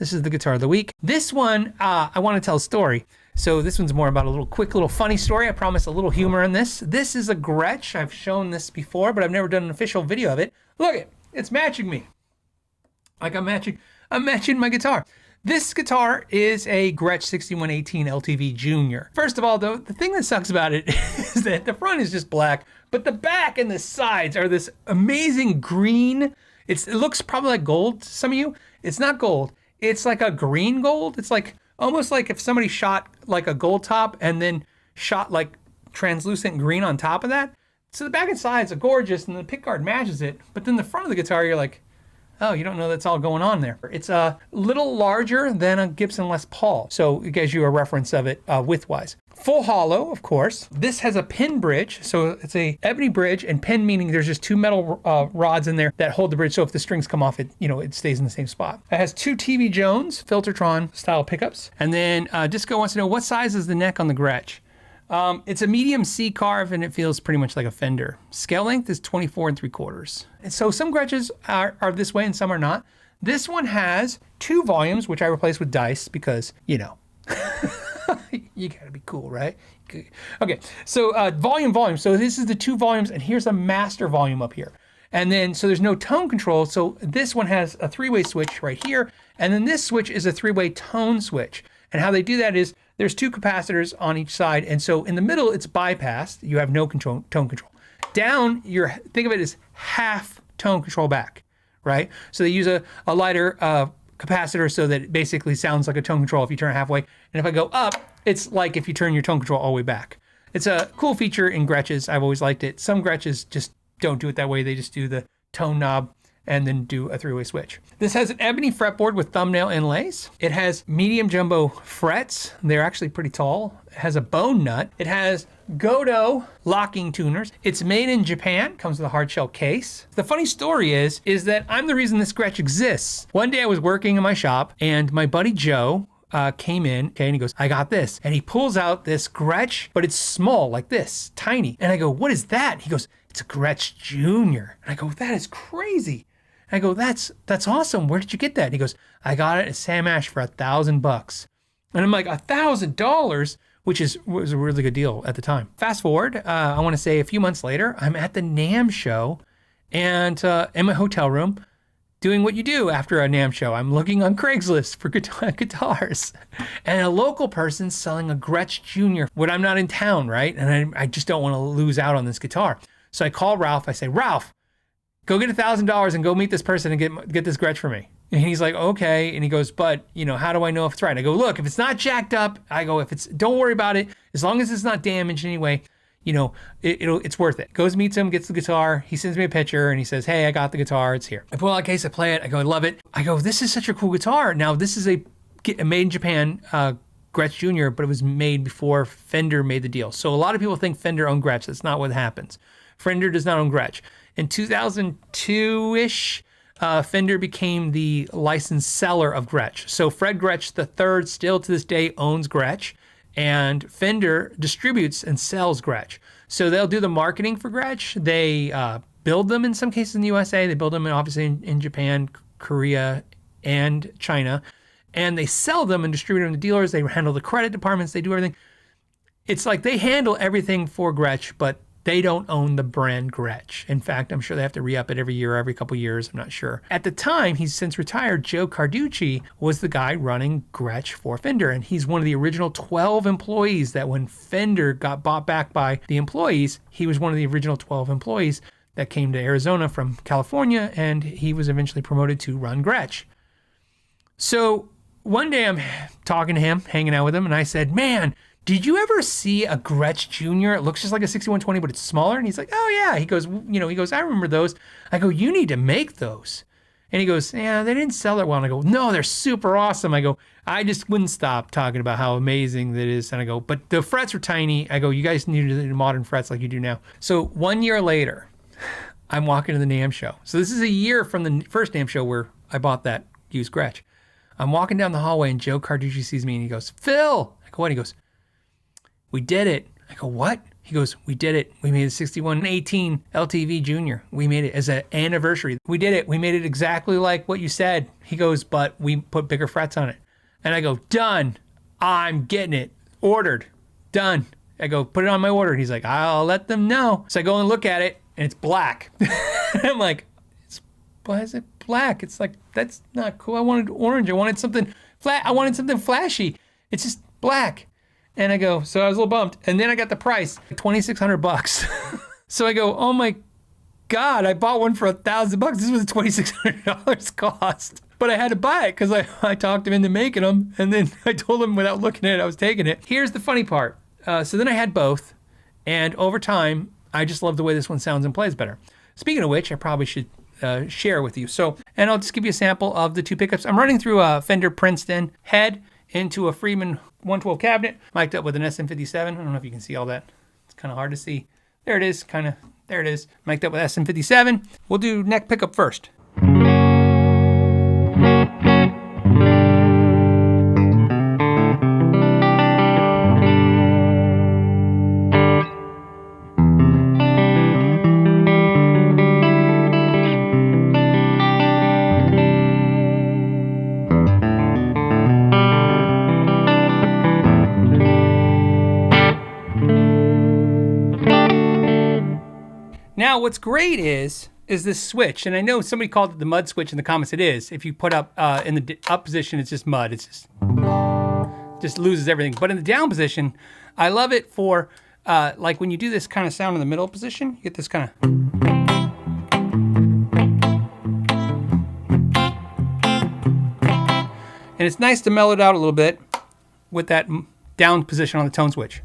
This is the guitar of the week. This one, I want to tell a story. So this one's more about a little quick little funny story. I promise a little humor in this. This is a Gretsch. I've shown this before, but I've never done an official video of it. Look it, it's matching me. Like I'm matching my guitar. This guitar is a Gretsch 6118 LTV Junior. First of all, though, the thing that sucks about it is that the front is just black, but the back and the sides are this amazing green. It looks probably like gold to some of you. It's not gold. It's like a green gold. It's like almost like if somebody shot like a gold top and then shot like translucent green on top of that. So the back and sides are gorgeous and the pickguard matches it. But then the front of the guitar, you're like, oh, you don't know that's all going on there. It's a little larger than a Gibson Les Paul. So it gives you a reference of it width-wise. Full hollow, of course. This has a pin bridge. So it's a ebony bridge, and pin meaning there's just two metal rods in there that hold the bridge. So if the strings come off, it stays in the same spot. It has two TV Jones Filtertron style pickups. And then Disco wants to know, what size is the neck on the Gretsch? It's a medium C carve and it feels pretty much like a Fender. Scale length is 24 3/4. And so some Gretches are this way and some are not. This one has two volumes, which I replaced with dice because, you gotta be cool, right? Okay, so volume. So this is the two volumes and here's a master volume up here. And then, so there's no tone control. So this one has a three-way switch right here. And then this switch is a three-way tone switch. And how they do that is there's two capacitors on each side. And so in the middle, it's bypassed. You have no tone control. Down, think of it as half tone control back, right? So they use a lighter capacitor so that it basically sounds like a tone control if you turn it halfway. And if I go up, it's like if you turn your tone control all the way back. It's a cool feature in Gretches. I've always liked it. Some Gretches just don't do it that way. They just do the tone knob and then do a three-way switch. This has an ebony fretboard with thumbnail inlays. It has medium jumbo frets. They're actually pretty tall. It has a bone nut. It has Godo locking tuners. It's made in Japan, comes with a hard shell case. The funny story is that I'm the reason this Gretsch exists. One day I was working in my shop and my buddy Joe came in, okay, and he goes, I got this. And he pulls out this Gretsch, but it's small, like this, tiny. And I go, what is that? He goes, it's a Gretsch Junior. And I go, that is crazy. And I go, that's awesome. Where did you get that? And he goes, I got it at Sam Ash for $1,000. And I'm like, $1,000, which was a really good deal at the time. Fast forward, I want to say a few months later, I'm at the NAMM show and in my hotel room, doing what you do after a NAMM show. I'm looking on Craigslist for guitars and a local person selling a Gretsch Junior when I'm not in town, right? And I just don't want to lose out on this guitar. So I call Ralph. I say, Ralph, go get $1,000 and go meet this person and get this Gretsch for me. And he's like, okay. And he goes, but how do I know if it's right? I go, look, if it's not jacked up, I go, don't worry about it. As long as it's not damaged anyway, it's worth it. Goes, meets him, gets the guitar. He sends me a picture and he says, hey, I got the guitar. It's here. I pull out a case, I play it. I go, I love it. I go, this is such a cool guitar. Now, this is a made in Japan Gretsch Junior, but it was made before Fender made the deal. So a lot of people think Fender owned Gretsch. That's not what happens. Fender does not own Gretsch. In 2002-ish, Fender became the licensed seller of Gretsch. So Fred Gretsch III still to this day owns Gretsch. And Fender distributes and sells Gretsch. So they'll do the marketing for Gretsch. They build them in some cases in the USA. They build them obviously in Japan, Korea, and China. And they sell them and distribute them to dealers. They handle the credit departments. They do everything. It's like they handle everything for Gretsch, but they don't own the brand Gretsch. In fact, I'm sure they have to re-up it every year, every couple years. I'm not sure. At the time, he's since retired, Joe Carducci was the guy running Gretsch for Fender. And he's one of the original 12 employees that when Fender got bought back by the employees, he was one of the original 12 employees that came to Arizona from California. And he was eventually promoted to run Gretsch. So one day I'm talking to him, hanging out with him, and I said, man, did you ever see a Gretsch Junior? It looks just like a 6120, but it's smaller. And he's like, oh yeah. He goes, I remember those. I go, you need to make those. And he goes, yeah, they didn't sell it well. And I go, no, they're super awesome. I go, I just wouldn't stop talking about how amazing that is. And I go, but the frets are tiny. I go, you guys need to do modern frets like you do now. So 1 year later, I'm walking to the NAMM show. So this is a year from the first NAMM show where I bought that used Gretsch. I'm walking down the hallway and Joe Carducci sees me and he goes, Phil. I go, what? He goes, we did it. I go, what? He goes, we did it. We made a 6118 LTV Junior. We made it as an anniversary. We did it. We made it exactly like what you said. He goes, but we put bigger frets on it. And I go, done. I'm getting it. Ordered. Done. I go, put it on my order. He's like, I'll let them know. So I go and look at it, and it's black. I'm like, why is it black? It's like, that's not cool. I wanted orange. I wanted something flat. I wanted something flashy. It's just black. And I go, so I was a little bumped. And then I got the price, $2,600. So I go, oh my God, I bought one for $1,000. This was $2,600 cost. But I had to buy it because I talked him into making them. And then I told him without looking at it, I was taking it. Here's the funny part. So then I had both. And over time, I just love the way this one sounds and plays better. Speaking of which, I probably should share with you. So, and I'll just give you a sample of the two pickups. I'm running through a Fender Princeton head into a Freeman 112 cabinet, mic'd up with an SM57. I don't know if you can see all that. It's kind of hard to see. There it is, there it is. Mic'd up with SM57. We'll do neck pickup first. Now, what's great is this switch, and I know somebody called it the mud switch in the comments. It is. If you put up in the up position, it's just mud. It's just loses everything. But in the down position, I love it for like when you do this kind of sound in the middle position, you get this kind of. And it's nice to mellow it out a little bit with that down position on the tone switch.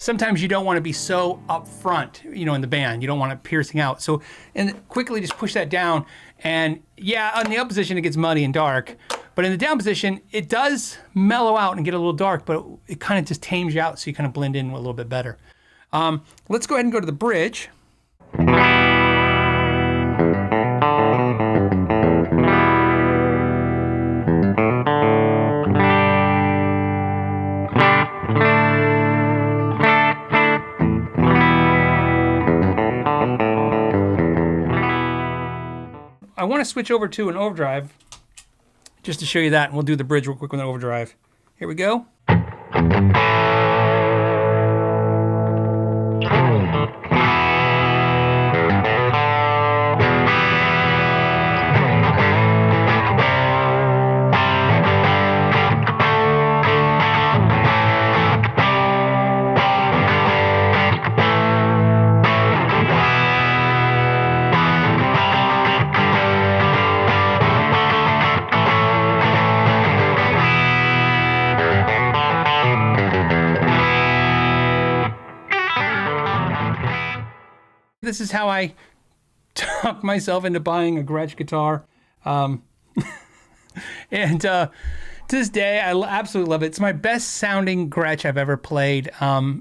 Sometimes you don't want to be so up front, you know, in the band. You don't want it piercing out. So, and quickly just push that down. And yeah, on the up position, it gets muddy and dark. But in the down position, it does mellow out and get a little dark, but it kind of just tames you out so you kind of blend in a little bit better. Let's go ahead and go to the bridge. I want to switch over to an overdrive just to show you that, and we'll do the bridge real quick with an overdrive. Here we go. This is how I talked myself into buying a Gretsch guitar. And to this day, I absolutely love it. It's my best sounding Gretsch I've ever played.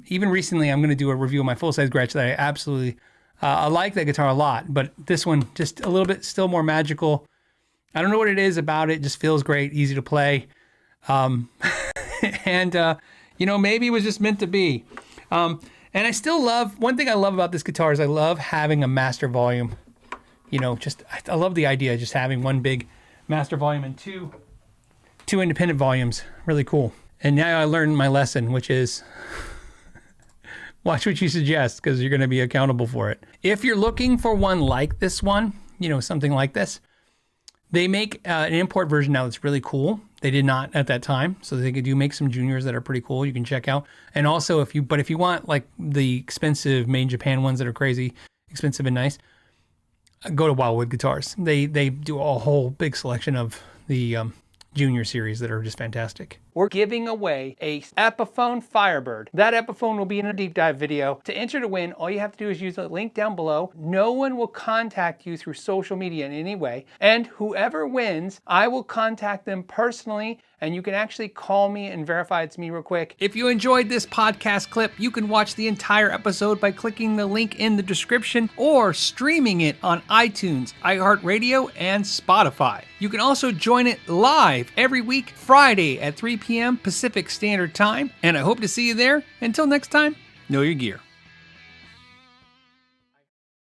Even recently, I'm going to do a review of my full-size Gretsch that I absolutely, I like that guitar a lot, but this one just a little bit still more magical. I don't know what it is about it. It just feels great, easy to play. And, you know, maybe it was just meant to be. And I still love, one thing I love about this guitar is I love having a master volume. You know, just, I love the idea of just having one big master volume and two independent volumes. Really cool. And now I learned my lesson, which is watch what you suggest because you're going to be accountable for it. If you're looking for one like this one, you know, something like this, they make an import version now that's really cool. They did not at that time, so they do make some juniors that are pretty cool. You can check out. And also, if you want like the expensive made in Japan ones that are crazy expensive and nice, go to Wildwood Guitars. They do a whole big selection of the junior series that are just fantastic. We're giving away a Epiphone Firebird. That Epiphone will be in a deep dive video. To enter to win, all you have to do is use the link down below. No one will contact you through social media in any way. And whoever wins, I will contact them personally and you can actually call me and verify it's me real quick. If you enjoyed this podcast clip, you can watch the entire episode by clicking the link in the description or streaming it on iTunes, iHeartRadio, and Spotify. You can also join it live every week, Friday at 3 p.m. Pacific Standard Time, and I hope to see you there. Until next time, know your gear.